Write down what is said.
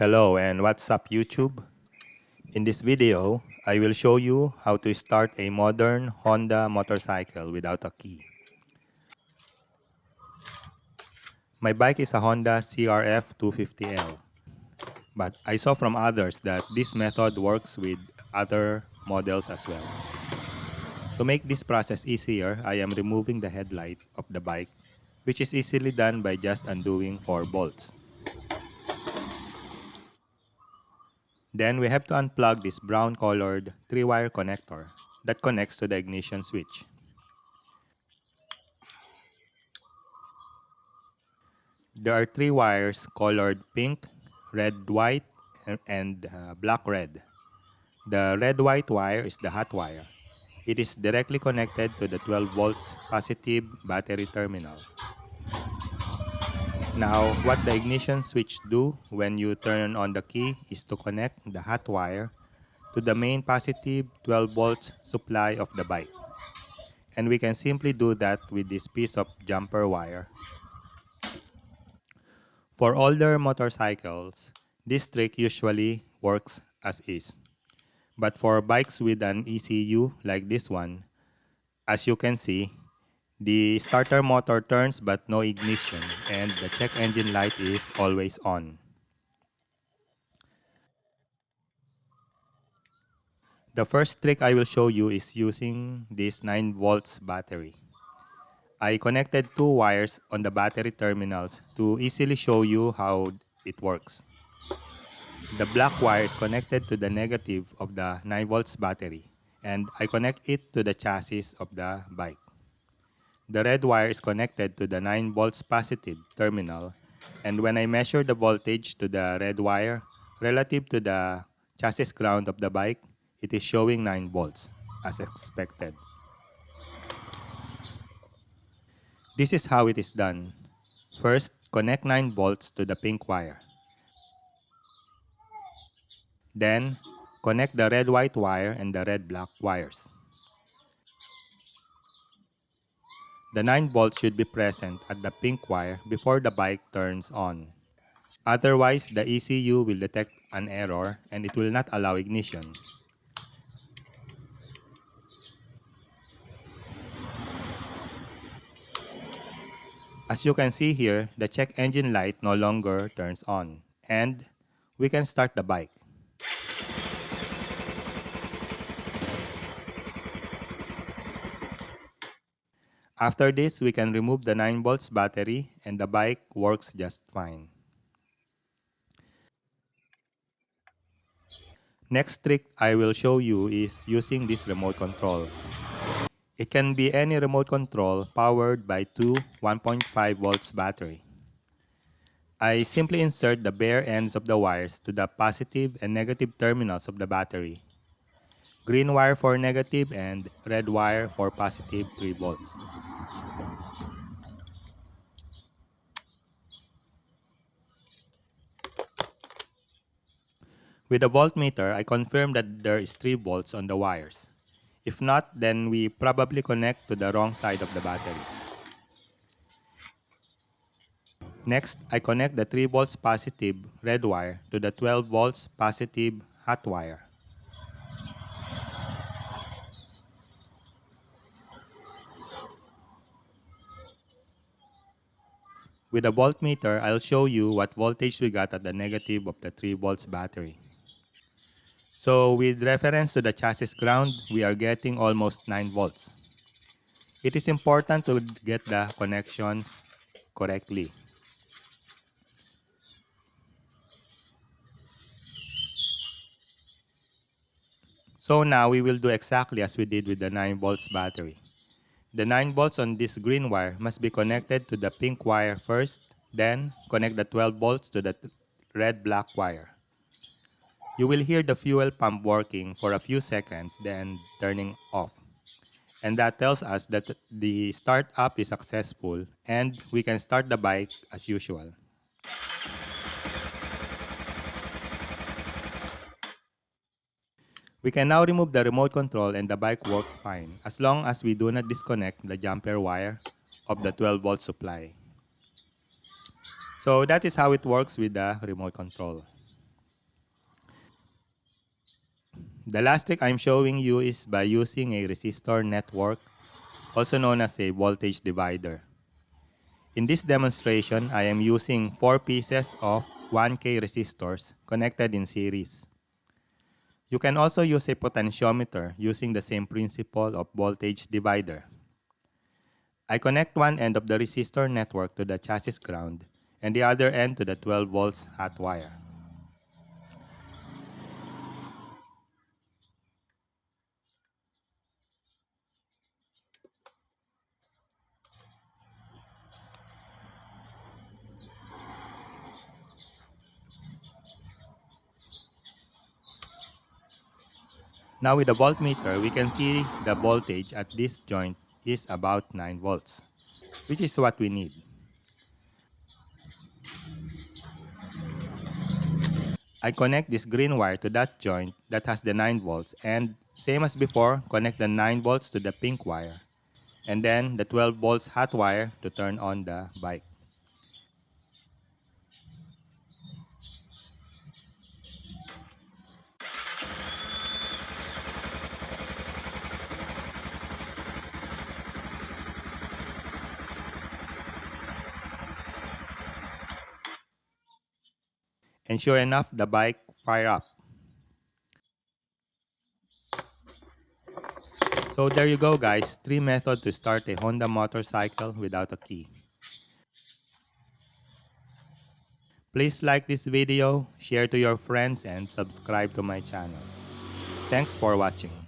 Hello and what's up YouTube? In this video, I will show you how to start a modern Honda motorcycle without a key. My bike is a Honda CRF 250L, but I saw from others that this method works with other models as well. To make this process easier, I am removing the headlight of the bike, which is easily done by just undoing 4 bolts. Then we have to unplug this brown colored 3-wire connector that connects to the ignition switch. There are 3 wires colored pink, red, white, and black, red. The red-white wire is the hot wire. It is directly connected to the 12 volts positive battery terminal. Now, what the ignition switch do when you turn on the key is to connect the hot wire to the main positive 12 volts supply of the bike. And we can simply do that with this piece of jumper wire. For older motorcycles, this trick usually works as is. But for bikes with an ECU like this one, as you can see, the starter motor turns but no ignition and the check engine light is always on. The first trick I will show you is using this 9 volts battery. I connected 2 wires on the battery terminals to easily show you how it works. The black wire is connected to the negative of the 9 volts battery, and I connect it to the chassis of the bike. The red wire is connected to the 9 volts positive terminal, and when I measure the voltage to the red wire relative to the chassis ground of the bike, it is showing 9 volts, as expected. This is how it is done. First, connect 9 volts to the pink wire. Then, connect the red-white wire and the red-black wires. The 9 volts should be present at the pink wire before the bike turns on. Otherwise, the ECU will detect an error and it will not allow ignition. As you can see here, the check engine light no longer turns on, and we can start the bike. After this, we can remove the 9 volts battery and the bike works just fine. Next trick I will show you is using this remote control. It can be any remote control powered by two 1.5 volts battery. I simply insert the bare ends of the wires to the positive and negative terminals of the battery. Green wire for negative and red wire for positive 3 volts. With a voltmeter, I confirm that there is 3 volts on the wires. If not, then we probably connect to the wrong side of the batteries. Next, I connect the 3 volts positive red wire to the 12 volts positive hot wire. With a voltmeter, I'll show you what voltage we got at the negative of the 3 volts battery. So with reference to the chassis ground, we are getting almost 9 volts. It is important to get the connections correctly. So now we will do exactly as we did with the 9 volts battery. The 9 volts on this green wire must be connected to the pink wire first, then connect the 12 volts to the red-black wire. You will hear the fuel pump working for a few seconds, then turning off. And that tells us that the startup is successful and we can start the bike as usual. We can now remove the remote control and the bike works fine as long as we do not disconnect the jumper wire of the 12 volt supply. So that is how it works with the remote control. The last trick I'm showing you is by using a resistor network, also known as a voltage divider. In this demonstration, I am using 4 pieces of 1K resistors connected in series. You can also use a potentiometer using the same principle of voltage divider. I connect one end of the resistor network to the chassis ground and the other end to the 12 volts hot wire. Now with the voltmeter, we can see the voltage at this joint is about 9 volts, which is what we need. I connect this green wire to that joint that has the 9 volts and, same as before, connect the 9 volts to the pink wire and then the 12 volts hot wire to turn on the bike. And sure enough, the bike fire up. So there you go guys, 3 methods to start a Honda motorcycle without a key. Please like this video, share to your friends, and subscribe to my channel. Thanks for watching.